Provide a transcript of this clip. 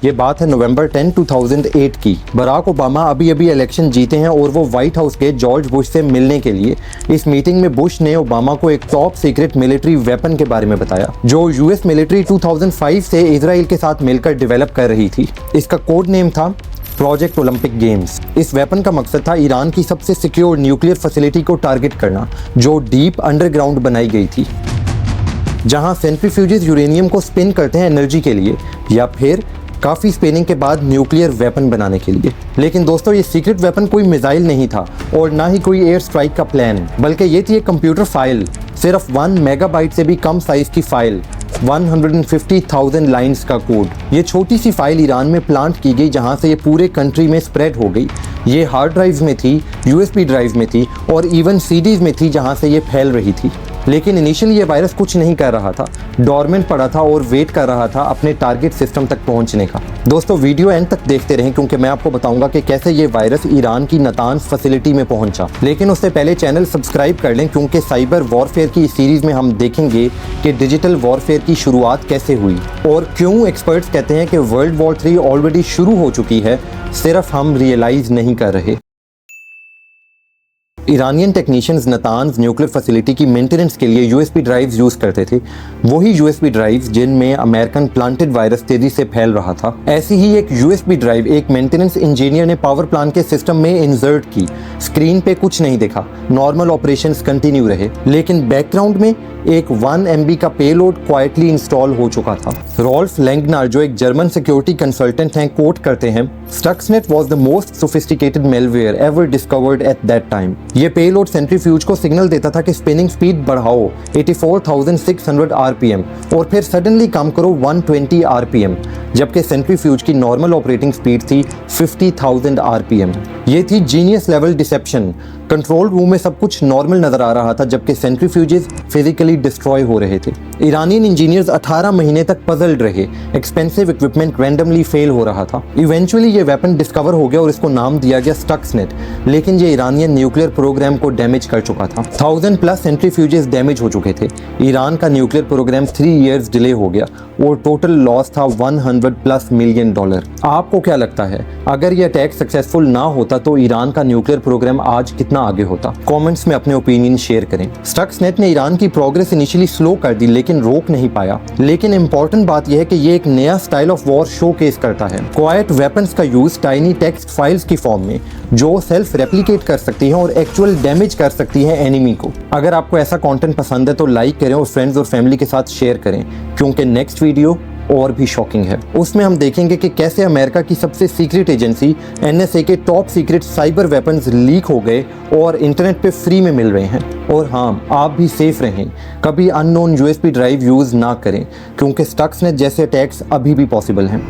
ये बात है नवंबर 10, 2008 की। बराक ओबामा अभी अभी इलेक्शन जीते हैं और वो व्हाइट हाउस के जॉर्ज बुश से मिलने के लिए। इस मीटिंग में बुश ने ओबामा को एक टॉप सीक्रेट मिलिट्री वेपन के बारे में बताया जो यूएस मिलिट्री 2005 से इजराइल के साथ मिलकर डेवलप कर रही थी। इसका कोड नेम था प्रोजेक्ट ओलंपिक गेम्स। इस वेपन का मकसद था ईरान की सबसे सिक्योर न्यूक्लियर फैसिलिटी को टारगेट करना जो डीप अंडरग्राउंड बनाई गई थी, जहां सेंट्रीफ्यूजेस यूरेनियम को स्पिन करते हैं एनर्जी के लिए या फिर काफ़ी स्पिनिंग के बाद न्यूक्लियर वेपन बनाने के लिए। लेकिन दोस्तों ये सीक्रेट वेपन कोई मिसाइल नहीं था और ना ही कोई एयर स्ट्राइक का प्लान, बल्कि ये थी एक कंप्यूटर फाइल, सिर्फ 1 मेगाबाइट से भी कम साइज की फाइल, 150,000 लाइंस का कोड। ये छोटी सी फाइल ईरान में प्लांट की गई जहां से ये पूरे कंट्री में स्प्रेड हो गई। ये हार्ड ड्राइव्स में थी, यूएसबी ड्राइव में थी और इवन सीडीज में थी जहां से ये फैल रही थी। लेकिन इनिशियली ये वायरस कुछ नहीं कर रहा था, डोरमेंट पड़ा था और वेट कर रहा था अपने टारगेट सिस्टम तक पहुंचने का। दोस्तों वीडियो एंड तक देखते रहें क्योंकि मैं आपको बताऊंगा कि कैसे ये वायरस ईरान की नातांज फैसिलिटी में पहुंचा। लेकिन उससे पहले चैनल सब्सक्राइब कर लें क्योंकि साइबर वॉरफेयर की इस सीरीज में हम देखेंगे कि डिजिटल वॉरफेयर की शुरुआत कैसे हुई और क्यों एक्सपर्ट्स कहते हैं कि वर्ल्ड वॉर 3 ऑलरेडी शुरू हो चुकी है, सिर्फ हम रियलाइज नहीं कर रहे। ईरानियन टेक्नीशियंस नातांज न्यूक्लियर फैसिलिटी की मेंटेनेंस के लिए यूएसबी ड्राइव्स यूज़ करते थे, वही यूएसबी ड्राइव्स जिनमें अमेरिकन प्लांटेड वायरस तेजी से फैल रहा था। ऐसी ही एक यूएसबी ड्राइव एक मेंटेनेंस इंजीनियर ने पावर प्लांट के सिस्टम में इंसर्ट की। स्क्रीन पे कुछ नहीं दिखा, नॉर्मल ऑपरेशंस कंटिन्यू रहे, लेकिन बैकग्राउंड में एक 1 MB का पेलोड क्वाइटली इंस्टॉल हो चुका था। रॉल्फ लैंगनार जो एक जर्मन सिक्योरिटी कंसल्टेंट हैं कोट करते हैं, Stuxnet was the most sophisticated malware ever discovered at that time. ये पेलोड सेंट्रीफ्यूज को सिग्नल देता था कि स्पिनिंग स्पीड बढ़ाओ 84,600 RPM और फिर सडनली कम करो 120 RPM, जबकि सेंट्रीफ्यूज की नॉर्मल ऑपरेटिंग स्पीड थी 50,000 RPM। ये थी genius level deception. Control room में सब कुछ नॉर्मल नजर आ रहा था जबकि सेंट्रीफ्यूजेस फिजिकली डिस्ट्रॉय हो रहे थे। ईरानियन इंजीनियर्स 18 महीने तक पजल्ड रहे, एक्सपेंसिव इक्विपमेंट रैंडमली फेल हो रहा था। इवेंचुअली ये वेपन डिस्कवर हो गया और इसको नाम दिया गया स्टक्सनेट, लेकिन ये ईरानियन न्यूक्लियर प्रोग्राम को डैमेज कर चुका था। 1000+ सेंट्रीफ्यूजेस डैमेज हो चुके थे। ईरान का न्यूक्लियर प्रोग्राम 3 इयर्स डिले हो गया और टोटल लॉस था $100+ मिलियन। आपको क्या लगता है अगर ये अटैक सक्सेसफुल ना होता तो ईरान का न्यूक्लियर प्रोग्राम आज कितना आगे होता? कमेंट्स में अपने ओपिनियन शेयर करें। स्टक्सनेट ने ईरान की प्रोग्रेस इनिशियली स्लो कर दी लेकिन रोक नहीं पाया। लेकिन इंपॉर्टेंट बात यह है कि ये एक नया स्टाइल ऑफ वॉर शोकेस करता है, क्वाइट वेपन्स का यूज टाइनी टेक्स्ट फाइल्स की फॉर्म में जो सेल्फ रेप्लिकेट कर सकती हैं और एक्चुअल डैमेज कर सकती हैं एनिमी को। अगर आपको ऐसा कंटेंट पसंद है तो लाइक करें और फ्रेंड्स और फैमिली के साथ शेयर करें क्योंकि नेक्स्ट वीडियो और भी शॉकिंग है। उसमें हम देखेंगे कि कैसे अमेरिका की सबसे सीक्रेट एजेंसी NSA के top secret cyber weapons leak हो गए और इंटरनेट पे फ्री में मिल रहे हैं। और हाँ, आप भी सेफ रहें, कभी अननोन USB ड्राइव यूज़ ना करें क्योंकि स्टक्सनेट जैसे अटैक्स अभी भी पॉसिबल हैं।